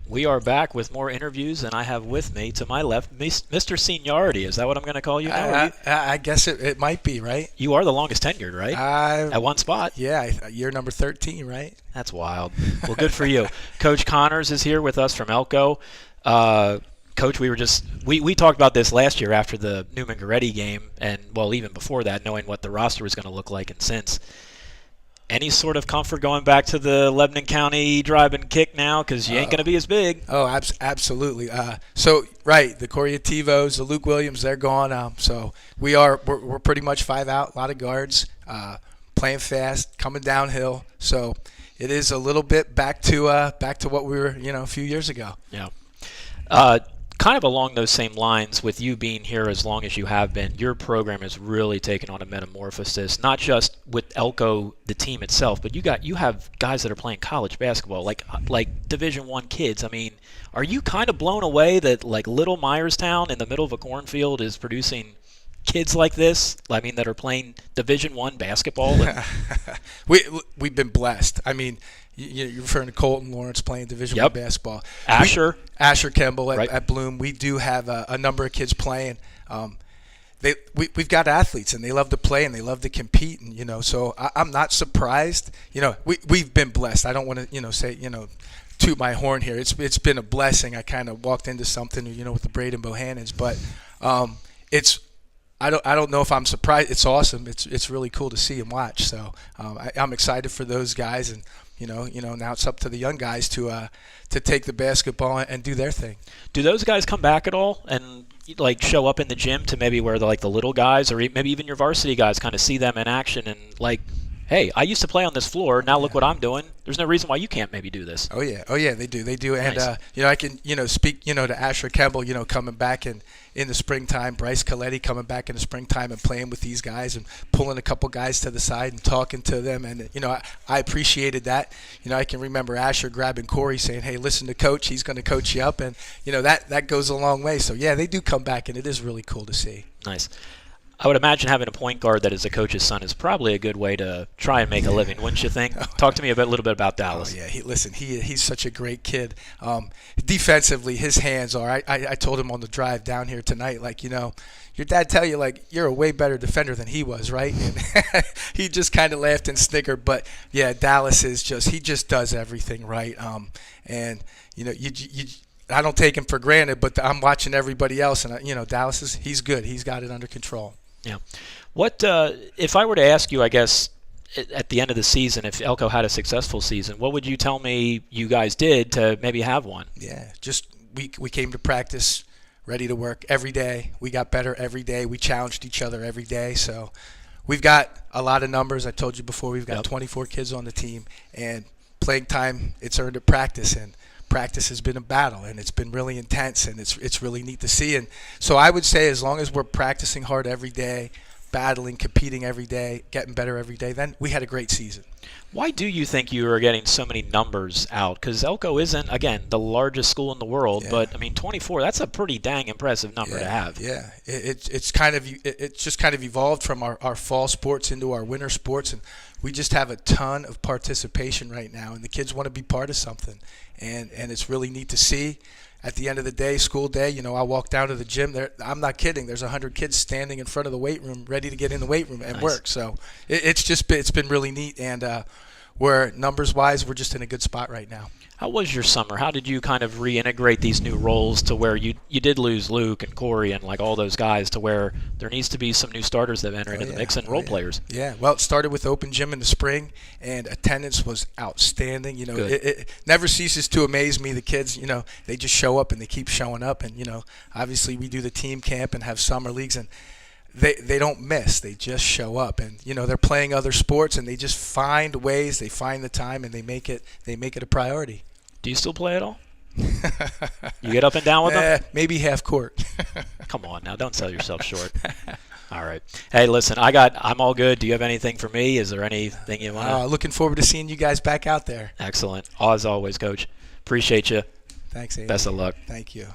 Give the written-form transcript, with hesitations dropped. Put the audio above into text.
We are back with more interviews, and I have with me, to my left, Mr. Seniority. Is that what I'm going to call you now? I guess it might be, right? You are the longest tenured, right? At one spot. Yeah, year number 13, right? That's wild. Well, good for you. Coach Connors is here with us from ELCO. Coach, we talked about this last year after the Newman-Goretti game, and, well, even before that, knowing what the roster was going to look like and since. Any sort of comfort going back to the Lebanon County drive and kick now, because you ain't going to be as big? Oh, absolutely. Right, the Corriativos, the Luke Williams, they're gone. So we're pretty much 5 out, a lot of guards, playing fast, coming downhill. So it is a little bit back to what we were, a few years ago. Yeah. Kind of along those same lines, with you being here as long as you have been, your program has really taken on a metamorphosis, not just with ELCO, the team itself, but you have guys that are playing college basketball, like Division I kids. I mean, are you kind of blown away that like little Myerstown in the middle of a cornfield is producing kids like this? I mean, that are playing Division I basketball? We've been blessed. I mean, you're referring to Colton Lawrence playing Division I basketball. Asher Kemble right. at Bloom. We do have a number of kids playing. We've got athletes, and they love to play, and they love to compete. And so I'm not surprised. We've been blessed. I don't want to say toot my horn here. It's been a blessing. I kind of walked into something with the Braden Bohannons, but I don't know if I'm surprised. It's awesome. It's really cool to see and watch. So I'm excited for those guys, and now it's up to the young guys to take the basketball and do their thing. Do those guys come back at all and like show up in the gym to maybe where the little guys or maybe even your varsity guys kind of see them in action and like, hey, I used to play on this floor. Now look what I'm doing. There's no reason why you can't maybe do this. Oh yeah, they do. And nice. I can speak to Asher Kemble, coming back in the springtime. Bryce Coletti coming back in the springtime and playing with these guys and pulling a couple guys to the side and talking to them. And I appreciated that. I can remember Asher grabbing Corey saying, "Hey, listen to Coach. He's going to coach you up." And that goes a long way. So yeah, they do come back, and it is really cool to see. Nice. I would imagine having a point guard that is a coach's son is probably a good way to try and make a living, wouldn't you think? Talk to me a little bit about Dallas. Oh, yeah. He's such a great kid. Defensively, his hands are. I told him on the drive down here tonight, your dad tell you, you're a way better defender than he was, right? And he just kind of laughed and snickered. But, yeah, Dallas is he just does everything right. And, I don't take him for granted, but I'm watching everybody else, and, Dallas he's good. He's got it under control. Yeah. What if I were to ask you, I guess, at the end of the season, if ELCO had a successful season, what would you tell me you guys did to maybe have one? Yeah, just we came to practice ready to work every day. We got better every day. We challenged each other every day. So we've got a lot of numbers. I told you before, we've got 24 kids on the team, and playing time, it's earned at practice, and practice has been a battle, and it's been really intense, and it's really neat to see. And so I would say as long as we're practicing hard every day, battling, competing every day, getting better every day, then we had a great season. Why do you think you are getting so many numbers out? Because ELCO isn't, again, the largest school in the world, but, 24, that's a pretty dang impressive number to have. Yeah, it's just kind of evolved from our fall sports into our winter sports, and we just have a ton of participation right now, and the kids want to be part of something, and it's really neat to see. At the end of the day, school day, I walk down to the gym. I'm not kidding. There's 100 kids standing in front of the weight room, ready to get in the weight room and work. So it's been really neat, and we're numbers-wise, we're just in a good spot right now. How was your summer? How did you kind of reintegrate these new roles to where you did lose Luke and Corey and all those guys, to where there needs to be some new starters that enter into the mix and role players? Yeah, well, it started with open gym in the spring, and attendance was outstanding. It never ceases to amaze me. The kids, they just show up and they keep showing up, and obviously we do the team camp and have summer leagues, and they don't miss. They just show up, and they're playing other sports, and they just find ways. They find the time, and they make it a priority. Do you still play at all? You get up and down with them? Maybe half court. Come on now, don't sell yourself short. All right. Hey, listen, I'm all good. Do you have anything for me? Is there anything you want to? Looking forward to seeing you guys back out there. Excellent. As always, Coach. Appreciate you. Thanks, Andy. Best of luck. Thank you.